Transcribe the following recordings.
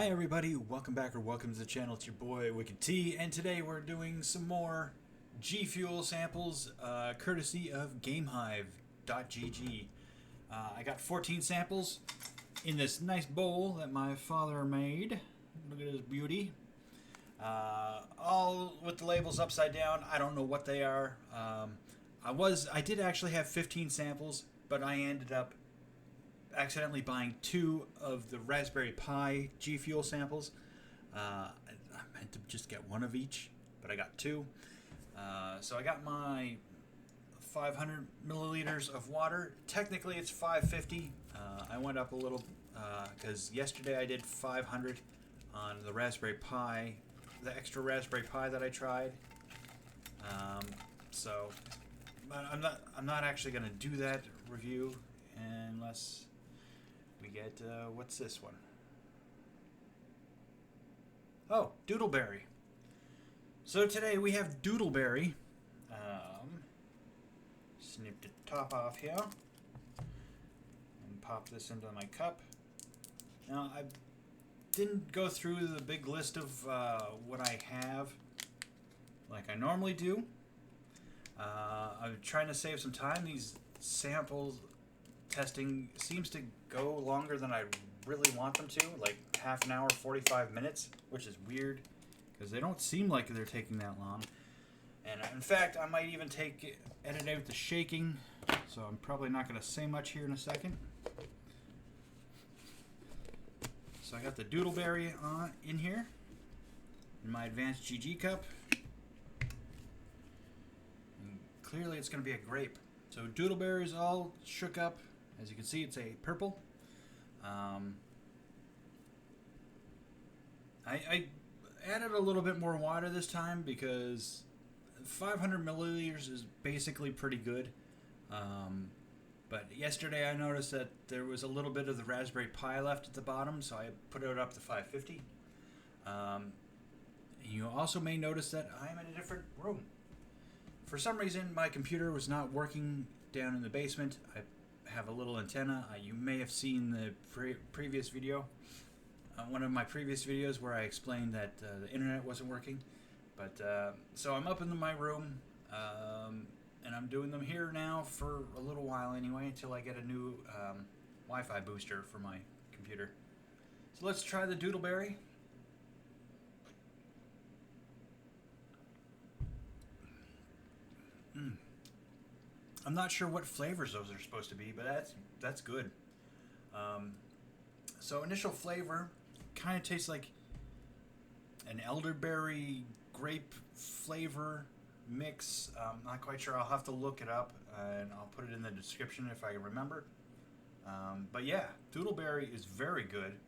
Hi everybody, welcome back or welcome to the channel. It's your boy Reactee, and today we're doing some more GFuel samples courtesy of GameHive.gg. I got 14 samples in this nice bowl that my father made. Look at this beauty. All with the labels upside down. I don't know what they are. I did actually have 15 samples, but I ended up accidentally buying 2 of the Raspberry Pi GFuel samples. I meant to just get 1 of each, but I got 2. So I got my 500 milliliters of water. Technically it's 550. I went up a little because yesterday I did 500 on the Raspberry Pi, the extra Raspberry Pi that I tried. So I'm not actually going to do that review unless we get, what's this one? Oh, Doodleberry. So today we have Doodleberry. Snip the top off here. And pop this into my cup. Now, I didn't go through the big list of what I have like I normally do. I'm trying to save some time. These samples testing seems to go longer than I really want them to, like half an hour, 45 minutes, which is weird because they don't seem like they're taking that long. And in fact, I might even edit out the shaking, so I'm probably not going to say much here in a second. So I got the Doodleberry in here in my advanced GG cup. And clearly it's going to be a grape. So Doodleberry is all shook up. As you can see, it's a purple. I added a little bit more water this time because 500 milliliters is basically pretty good. But yesterday I noticed that there was a little bit of the Raspberry Pi left at the bottom, so I put it up to 550. You also may notice that I'm in a different room. For some reason, my computer was not working down in the basement. I have a little antenna. You may have seen the previous video, one of my previous videos where I explained that the internet wasn't working. But so I'm up in my room, and I'm doing them here now for a little while anyway, until I get a new Wi-Fi booster for my computer. So let's try the Doodleberry. I'm not sure what flavors those are supposed to be, but that's good. So initial flavor kind of tastes like an elderberry grape flavor mix. Not quite sure. I'll have to look it up, and I'll put it in the description if I remember. But yeah, Doodleberry is very good.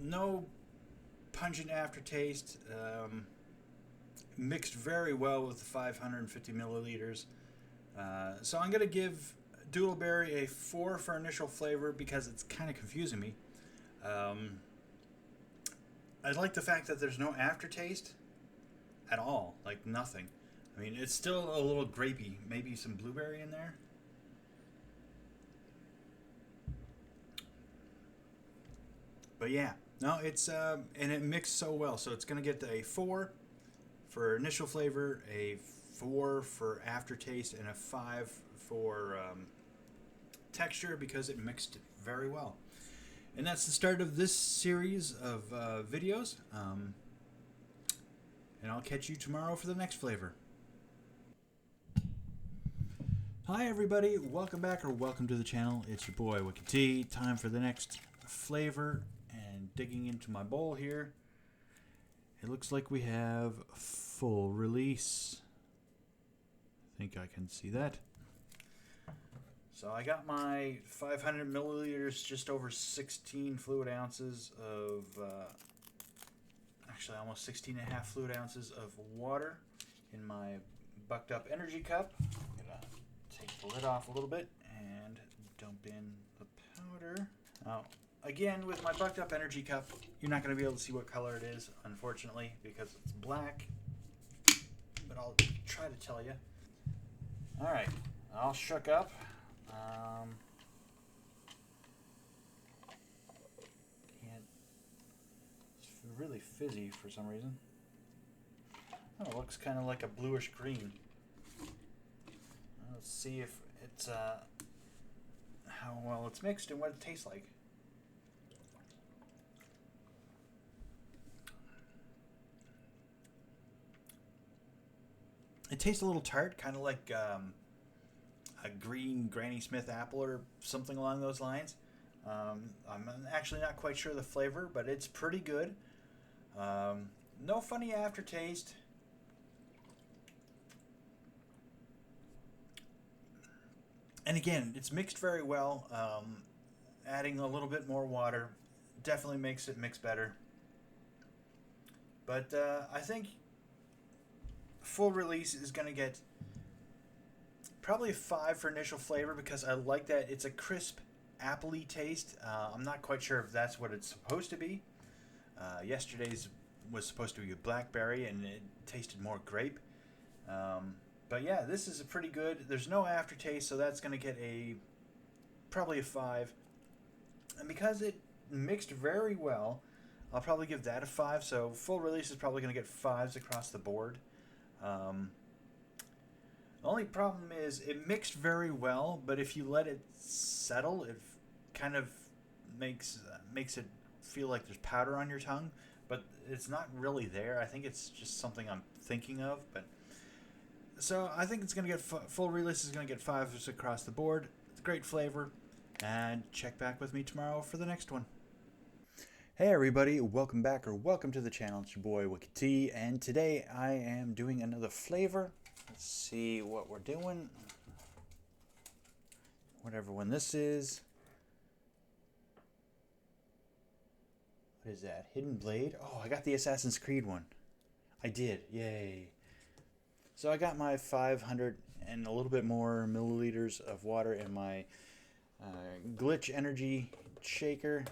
No pungent aftertaste. Mixed very well with the 550 milliliters. So I'm going to give Doodleberry a 4 for initial flavor because it's kind of confusing me. I like the fact that there's no aftertaste at all, like nothing. I mean, it's still a little grapey, maybe some blueberry in there. But yeah, no, it's and it mixed so well, so it's going to get a 4 for initial flavor, a 4 for aftertaste, and a 5 for texture because it mixed very well. And that's the start of this series of videos. And I'll catch you tomorrow for the next flavor. Hi everybody, welcome back or welcome to the channel. It's your boy Reactee. Time for the next flavor, and digging into my bowl here. It looks like we have full release. I think I can see that. So I got my 500 milliliters, just over 16 fluid ounces of, actually almost 16 and a half fluid ounces of water in my bucked up energy cup. I'm gonna take the lid off a little bit and dump in the powder. Now, again, with my bucked up energy cup, you're not going to be able to see what color it is, unfortunately, because it's black. But I'll try to tell you. Alright, all shook up. Can't really fizzy for some reason. Oh, it looks kind of like a bluish green. Let's see if it's how well it's mixed and what it tastes like. It tastes a little tart, kind of like a green Granny Smith apple or something along those lines. I'm actually not quite sure the flavor, but it's pretty good. No funny aftertaste. And again, it's mixed very well. Adding a little bit more water definitely makes it mix better. But I think full release is going to get probably a 5 for initial flavor because I like that it's a crisp, apple-y taste. I'm not quite sure if that's what it's supposed to be. Yesterday's was supposed to be a blackberry, and it tasted more grape. But yeah, this is a pretty good. There's no aftertaste, so that's going to get probably a 5. And because it mixed very well, I'll probably give that a 5. So full release is probably going to get 5s across the board. The only problem is it mixed very well, but if you let it settle, it kind of makes it feel like there's powder on your tongue, but it's not really there. I think it's just something I'm thinking of, but so I think it's going to get full release is going to get 5s across the board. It's a great flavor, and check back with me tomorrow for the next one. Hey everybody, welcome back or welcome to the channel. It's your boy Reactee, and today I am doing another flavor. Let's see what we're doing. Whatever one this is. What is that? Hidden Blade? Oh, I got the Assassin's Creed one. I did. Yay. So I got my 500 and a little bit more milliliters of water in my Glitch Energy shaker.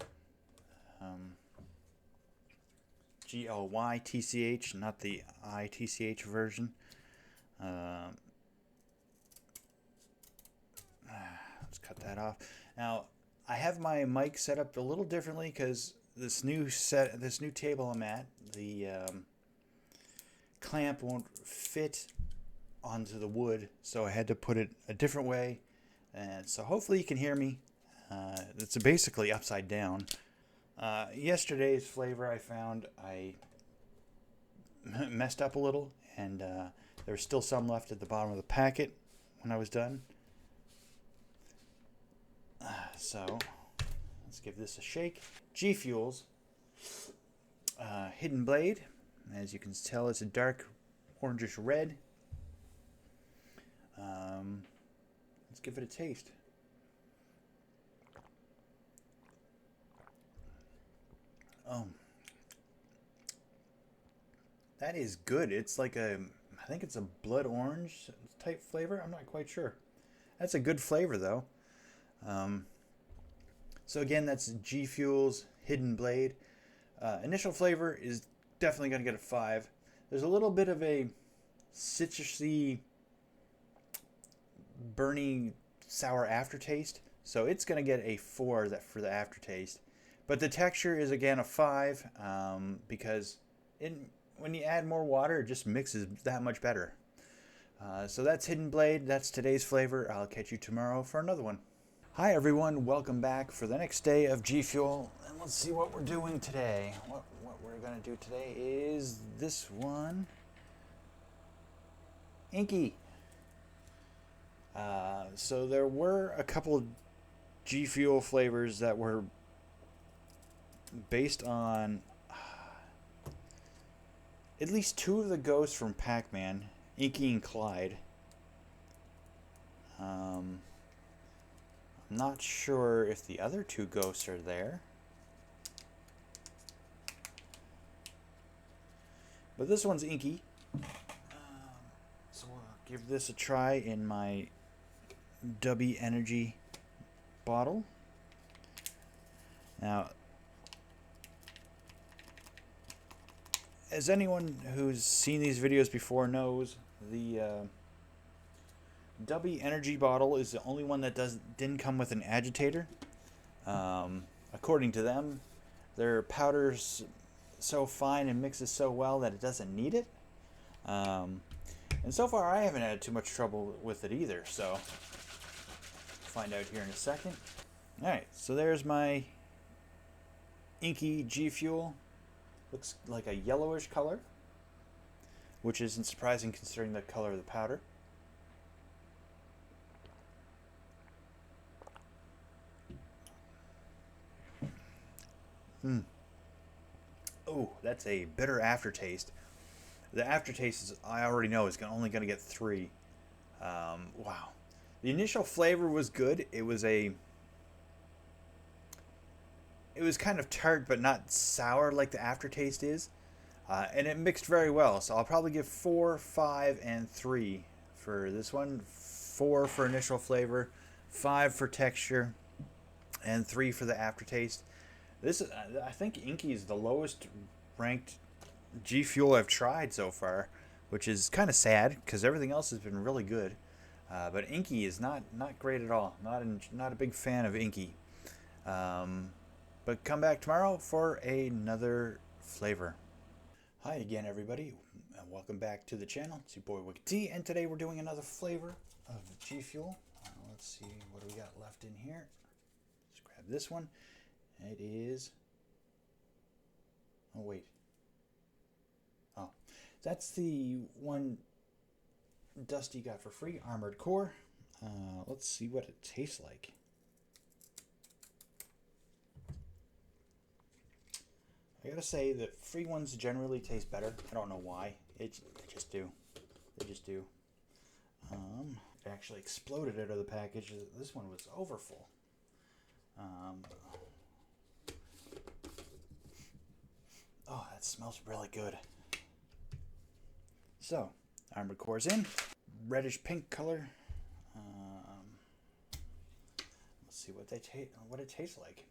GLYTCH, not the ITCH version. Let's cut that off. Now, I have my mic set up a little differently because this new table I'm at, the clamp won't fit onto the wood, so I had to put it a different way, and so hopefully you can hear me. It's basically upside down. Yesterday's flavor I found I messed up a little, and there's still some left at the bottom of the packet when I was done. So let's give this a shake. GFuel's Hidden Blade. As you can tell, it's a dark orangish red. Let's give it a taste. That is good. It's like I think it's a blood orange type flavor. I'm not quite sure. That's a good flavor though. So again, that's GFuel's Hidden Blade. Initial flavor is definitely going to get a 5. There's a little bit of a citrusy, burning, sour aftertaste. So it's going to get a 4 for the aftertaste. But the texture is again a 5 because when you add more water, it just mixes that much better. So that's Hidden Blade. That's today's flavor. I'll catch you tomorrow for another one. Hi everyone, welcome back for the next day of GFuel, and let's see what we're doing today. What we're going to do today is this one, Inky. So there were a couple GFuel flavors that were based on at least 2 of the ghosts from Pac-Man, Inky and Clyde. I'm not sure if the other 2 ghosts are there. But this one's Inky. So we'll give this a try in my Dustee Energy bottle. Now, as anyone who's seen these videos before knows, the Dustee Energy bottle is the only one that didn't come with an agitator. According to them, their powders so fine and mixes so well that it doesn't need it. And so far I haven't had too much trouble with it either, so find out here in a second. Alright, so there's my inky GFuel. Looks like a yellowish color, which isn't surprising considering the color of the powder. Oh, that's a bitter aftertaste. The aftertaste is, I already know, is only going to get 3. Wow. The initial flavor was good. It was kind of tart, but not sour like the aftertaste is. And it mixed very well. So I'll probably give 4, 5, and 3 for this one. 4 for initial flavor, 5 for texture, and 3 for the aftertaste. This is, I think Inky is the lowest ranked GFuel I've tried so far, which is kind of sad because everything else has been really good. But Inky is not great at all. Not a big fan of Inky. But come back tomorrow for another flavor. Hi again, everybody, and welcome back to the channel. It's your boy Reactee, and today we're doing another flavor of GFuel. Let's see what do we got left in here. Let's grab this one. It is. Oh wait. Oh, that's the one Dustee got for free, Armored Core. Let's see what it tastes like. I gotta say, the free ones generally taste better. I don't know why. They just do. They just do. It actually exploded out of the package. This one was overfull. Oh, that smells really good. So, Armored Core's in. Reddish pink color. Let's see what it tastes like.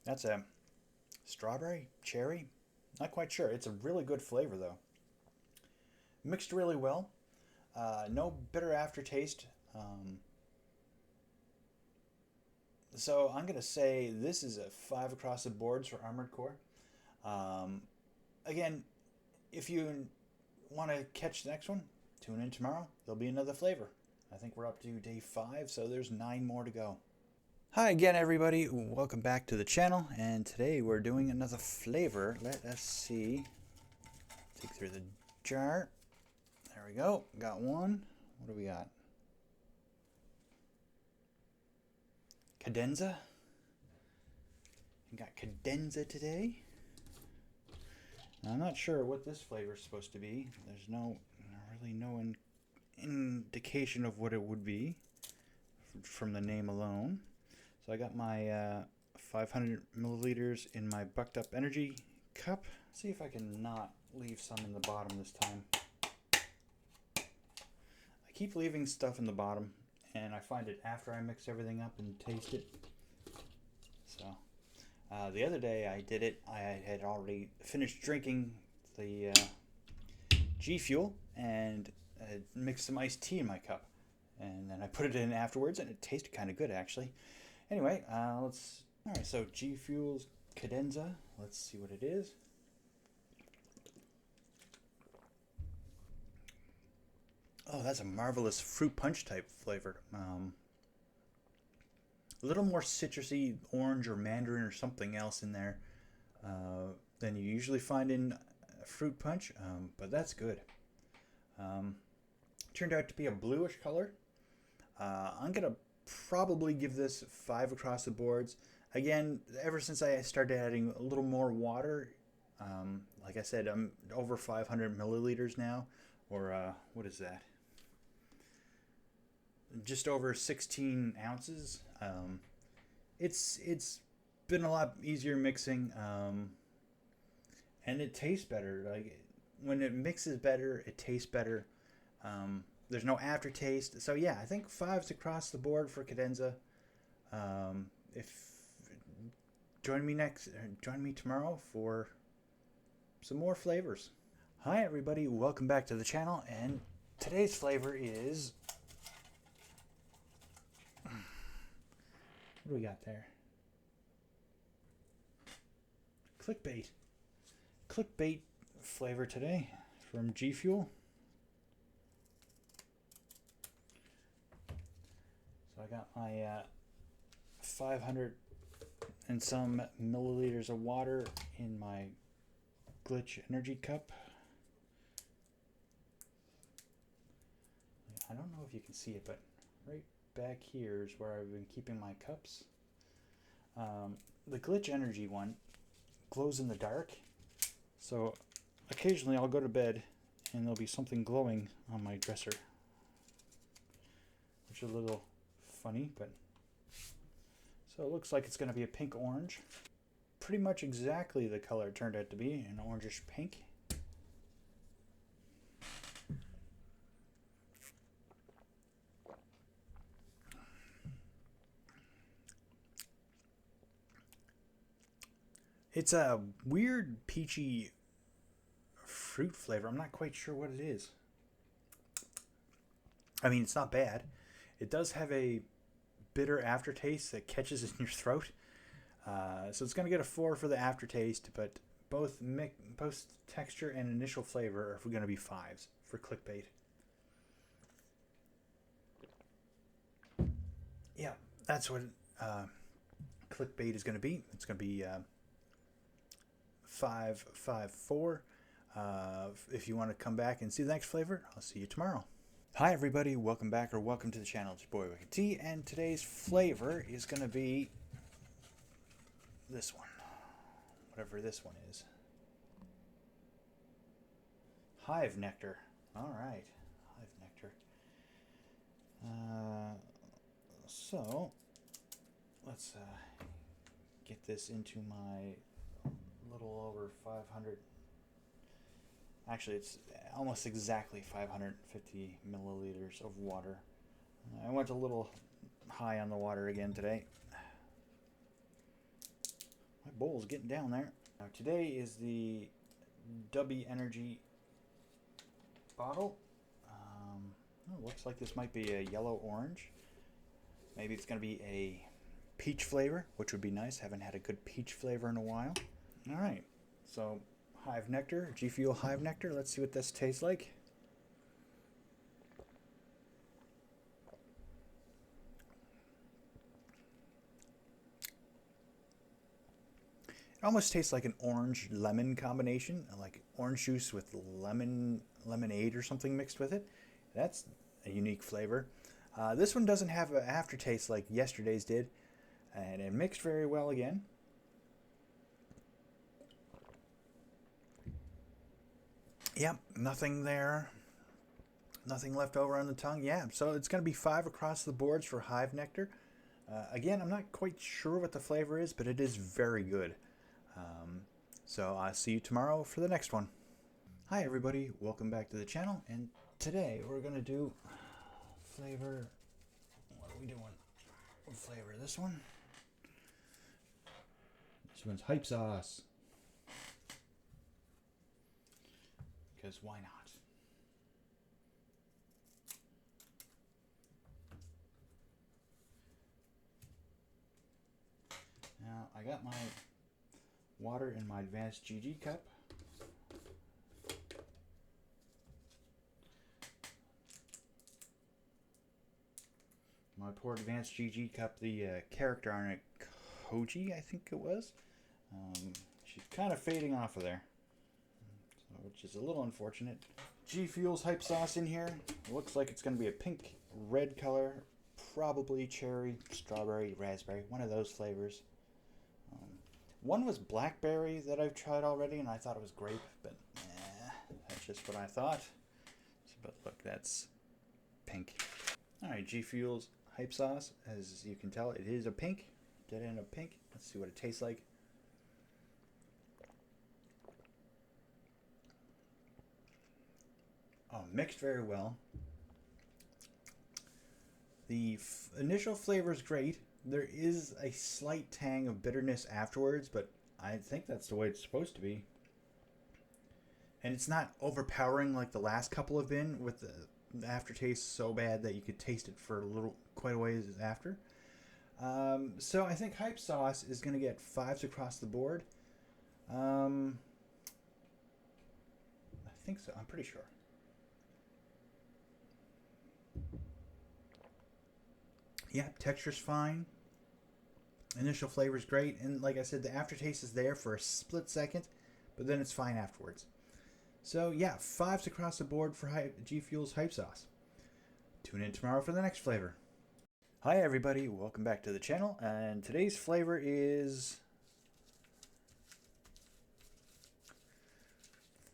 That's a strawberry, cherry. Not quite sure. It's a really good flavor though. Mixed really well. No bitter aftertaste. So I'm gonna say this is a 5 across the boards for Armored Core. Again, if you want to catch the next one, tune in tomorrow. There'll be another flavor. I think we're up to day 5, so there's 9 more to go. Hi again, everybody. Welcome back to the channel, and today we're doing another flavor. Let us see. Take through the jar. There we go. Got one. What do we got? Cadenza. We got cadenza today. Now, I'm not sure what this flavor is supposed to be. There's really no indication of what it would be from the name alone. So I got my 500 milliliters in my Bucked Up Energy cup. See if I can not leave some in the bottom this time. I keep leaving stuff in the bottom, and I find it after I mix everything up and taste it. So the other day I did it. I had already finished drinking the GFuel and I mixed some iced tea in my cup, and then I put it in afterwards, and it tasted kind of good actually. Anyway, alright, so GFuel's cadenza. Let's see what it is. Oh, that's a marvelous fruit punch type flavor. A little more citrusy, orange or mandarin or something else in there than you usually find in fruit punch, but that's good. Turned out to be a bluish color. I'm gonna probably give this 5 across the boards. Again, ever since I started adding a little more water, like I said, I'm over 500 milliliters now, or what is that? Just over 16 ounces. It's been a lot easier mixing, and it tastes better. Like when it mixes better, it tastes better. There's no aftertaste. So yeah, I think 5's across the board for cadenza. Join me tomorrow for some more flavors. Hi everybody, welcome back to the channel, and today's flavor is What do we got there? Clickbait. Clickbait flavor today from GFuel. So I got my 500 and some milliliters of water in my Glitch energy cup. I don't know if you can see it, but right back here is where I've been keeping my cups. The Glitch energy one glows in the dark, so occasionally I'll go to bed and there'll be something glowing on my dresser, which is a little funny, but so it looks like it's going to be a pink orange, pretty much exactly the color it turned out to be, an orangish pink. It's a weird peachy fruit flavor. I'm not quite sure what it is. I mean, it's not bad. It does have a bitter aftertaste that catches in your throat. So it's going to get a 4 for the aftertaste, but both texture and initial flavor are going to be 5s for clickbait. Yeah, that's what clickbait is going to be. It's going to be 5, 5, 4. If you want to come back and see the next flavor, I'll see you tomorrow. Hi everybody, welcome back or welcome to the channel. It's your boy Reactee, and today's flavor is going to be this one, whatever this one is. Hive nectar. All right, hive nectar. So let's get this into my little over 500. Actually, it's almost exactly 550 milliliters of water. I went a little high on the water again today. My bowl's getting down there. Now today is the Dustee energy bottle. It looks like this might be a yellow-orange. Maybe it's going to be a peach flavor, which would be nice. Haven't had a good peach flavor in a while. All right, so Hive nectar, GFuel Hive nectar. Let's see what this tastes like. It almost tastes like an orange lemon combination, like orange juice with lemonade or something mixed with it. That's a unique flavor. This one doesn't have an aftertaste like yesterday's did, and it mixed very well again. Yep, nothing there. Nothing left over on the tongue. Yeah, so it's going to be 5 across the boards for Hive nectar. Again, I'm not quite sure what the flavor is, but it is very good. So I'll see you tomorrow for the next one. Hi everybody, welcome back to the channel, and today we're going to do flavor. What are we doing? We'll flavor this one. This one's hype sauce. Because why not? Now I got my water in my advanced GG cup. My poor advanced GG cup, the character on it, Koji, I think it was. She's kind of fading off of there, so, which is a little unfortunate. GFuel's hype sauce in here. It looks like it's going to be a pink, red color, probably cherry, strawberry, raspberry, one of those flavors. One was blackberry that I've tried already, and I thought it was grape, but that's just what I thought. But look, that's pink. All right, GFuel's hype sauce. As you can tell, it is a pink. Dead end of pink. Let's see what it tastes like. Oh, mixed very well. The initial flavor is great. There is a slight tang of bitterness afterwards, but I think that's the way it's supposed to be. And it's not overpowering like the last couple have been, with the aftertaste so bad that you could taste it for quite a ways after. So I think Hype Sauce is going to get 5s across the board. I think so. I'm pretty sure. Yeah, texture's fine. Initial flavor's great, and like I said, the aftertaste is there for a split second, but then it's fine afterwards. So yeah, 5s across the board for GFuel's Hype Sauce. Tune in tomorrow for the next flavor. Hi everybody, welcome back to the channel, and today's flavor is...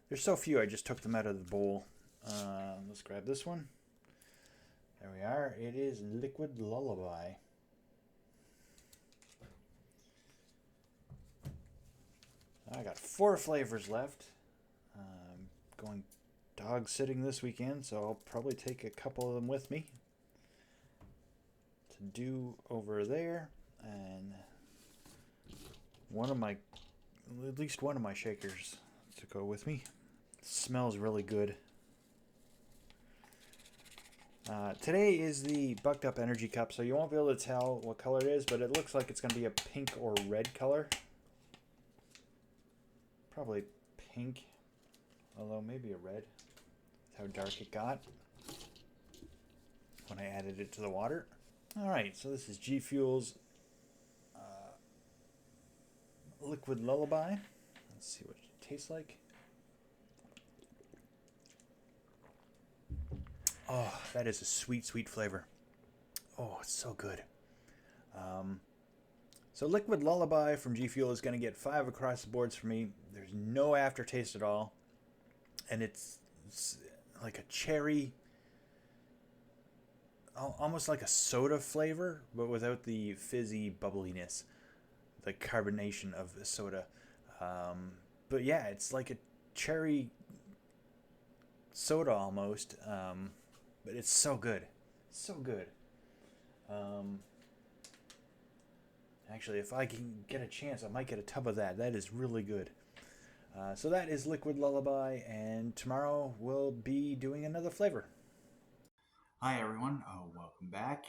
There's so few, I just took them out of the bowl. Let's grab this one. There we are. It is Liquid Lullaby. I got 4 flavors left. Going dog sitting this weekend, so I'll probably take a couple of them with me to do over there. And at least one of my shakers to go with me. It smells really good. Today is the Bucked Up Energy Cup, so you won't be able to tell what color it is, but it looks like it's going to be a pink or red color. Probably pink, although maybe a red. That's how dark it got when I added it to the water. Alright, so this is GFuel's Liquid Lullaby. Let's see what it tastes like. Oh, that is a sweet, sweet flavor. Oh, it's so good. So Liquid Lullaby from GFuel is going to get 5 across the boards for me. There's no aftertaste at all. And it's like a cherry, almost like a soda flavor, but without the fizzy bubbliness, the carbonation of the soda. But yeah, it's like a cherry soda almost, but it's so good. So good. Actually, if I can get a chance, I might get a tub of that. That is really good. So that is Liquid Lullaby, and tomorrow we'll be doing another flavor. Hi everyone, welcome back.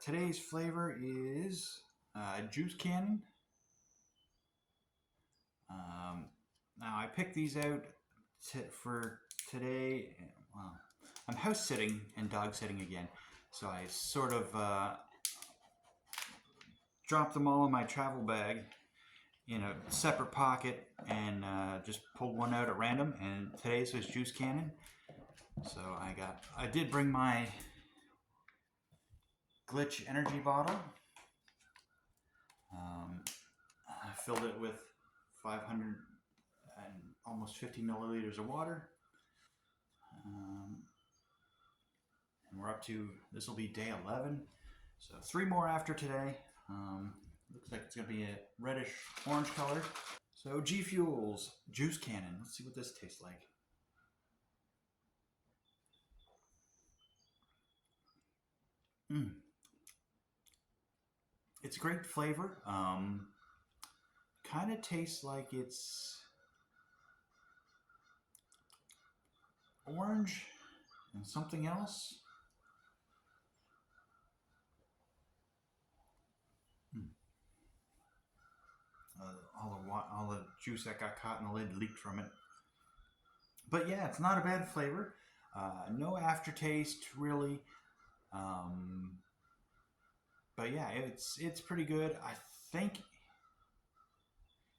Today's flavor is Juice Cannon. Now I picked these out for today. Well, I'm house sitting and dog sitting again, so I sort of dropped them all in my travel bag in a separate pocket and just pulled one out at random, and today's was Juice Cannon. So I did bring my Glitch energy bottle. I filled it with 500 and almost 50 milliliters of water. And we're up to, this will be day 11. So 3 more after today. Looks like it's going to be a reddish orange color. So GFuel's Juice Cannon. Let's see what this tastes like. It's a great flavor. Kind of tastes like it's orange and something else. All the juice that got caught in the lid leaked from it. But yeah, it's not a bad flavor. No aftertaste really. But yeah, it's pretty good. I think,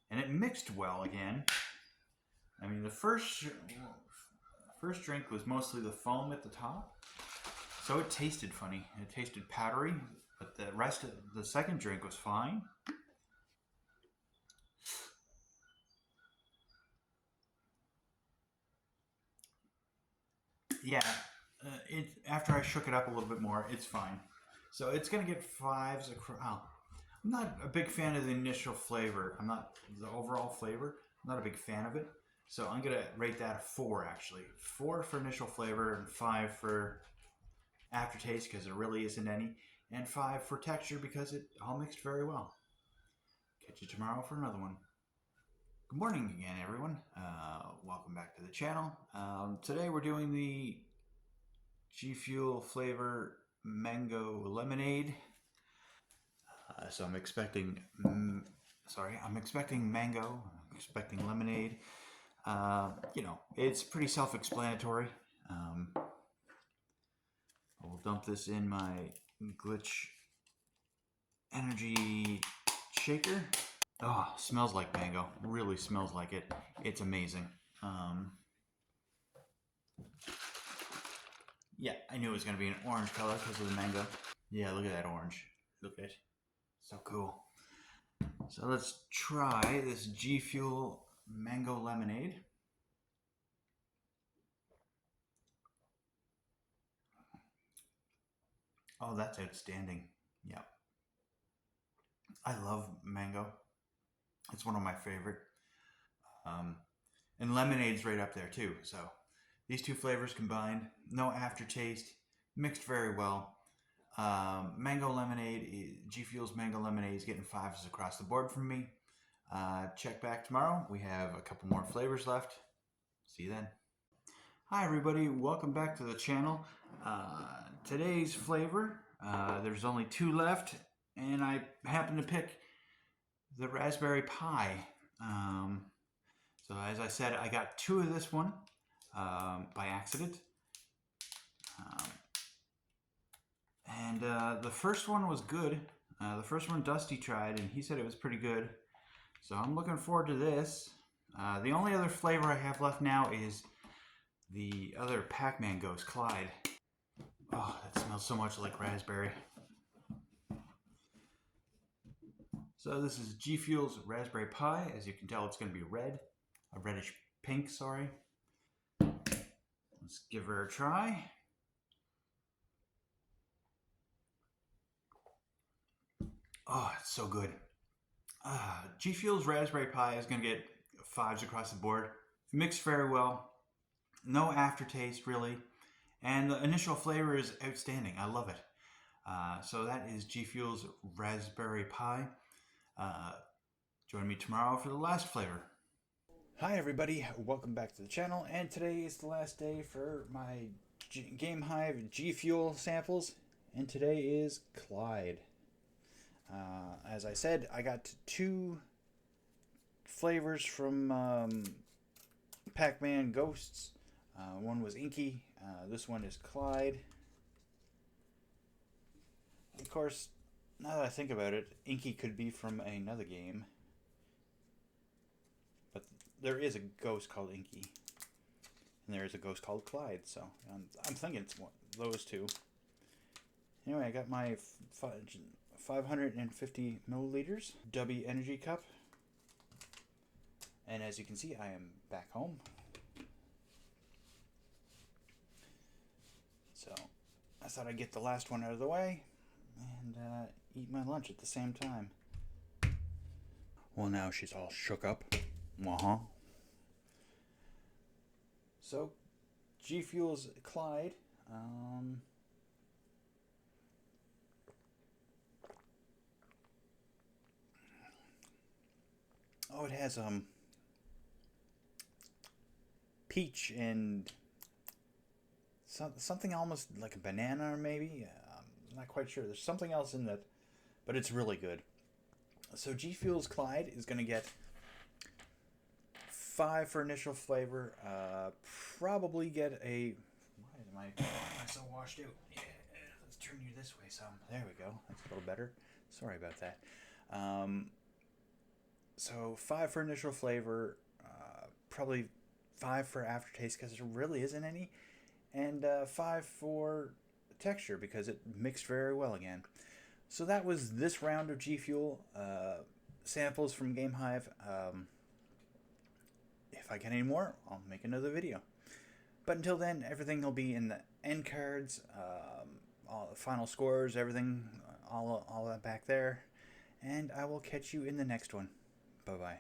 and it mixed well again. I mean, the first drink was mostly the foam at the top, so it tasted funny. It tasted powdery, but the rest of the second drink was fine. Yeah, after I shook it up a little bit more, it's fine. So it's gonna get 5s across. Oh, I'm not a big fan of the initial flavor. I'm not the overall flavor. I'm not a big fan of it. So I'm gonna rate that a 4 actually. 4 for initial flavor and 5 for aftertaste because there really isn't any, and 5 for texture because it all mixed very well. Catch you tomorrow for another one. Good morning again, everyone. Welcome back to the channel. Today we're doing the GFuel flavor mango lemonade. So I'm expecting, I'm expecting mango, I'm expecting lemonade. You know, it's pretty self-explanatory. I'll dump this in my glitch energy shaker. Oh, smells like mango. Really smells like it. It's amazing. Yeah, I knew it was going to be an orange color because of the mango. Yeah, look at that orange. Look at it. So cool. So let's try this GFuel mango lemonade. Oh, that's outstanding. Yeah. I love mango. It's one of my favorite. And lemonade's right up there too. So these two flavors combined, no aftertaste, mixed very well. Mango lemonade, GFuel's mango lemonade is getting 5s across the board from me. Check back tomorrow. We have a couple more flavors left. See you then. Hi everybody, welcome back to the channel. Today's flavor, there's only 2 left, and I happen to pick the raspberry pie. So as I said, I got 2 of this one by accident. And the first one was good. The first one Dustee tried, and he said it was pretty good. So I'm looking forward to this. The only other flavor I have left now is the other Pac-Man Ghost, Clyde. Oh, that smells so much like raspberry. So this is GFuel's raspberry pie. As you can tell, it's going to be red. A reddish pink, sorry. Let's give her a try. Oh, it's so good. GFuel's raspberry pie is going to get 5s across the board. Mixed very well. No aftertaste, really. And the initial flavor is outstanding. I love it. So that is GFuel's raspberry pie. Join me tomorrow for the last flavor. Hi everybody, welcome back to the channel, and today is the last day for my GameHive GFuel samples, and today is Clyde. As I said, I got 2 flavors from Pac-Man Ghosts. One was Inky, this one is Clyde. Of course, now that I think about it, Inky could be from another game. But there is a ghost called Inky. And there is a ghost called Clyde, so I'm thinking it's those 2. Anyway, I got my 550 milliliters Dubby energy cup. And as you can see, I am back home. So I thought I'd get the last one out of the way and eat my lunch at the same time. Well, now she's all shook up. So, GFuel's Clyde. Oh, it has peach and something almost like a banana, maybe. I'm not quite sure. There's something else in that, but it's really good. So GFuel's Clyde is going to get 5 for initial flavor. Probably get a... Why am I so washed out? Yeah, let's turn you this way some. There we go. That's a little better. Sorry about that. So 5 for initial flavor. Probably 5 for aftertaste because there really isn't any. And 5 for texture because it mixed very well again. So that was this round of GFuel samples from GameHive. If I get any more, I'll make another video. But until then, everything will be in the end cards, all the final scores, everything, all that back there. And I will catch you in the next one. Bye-bye.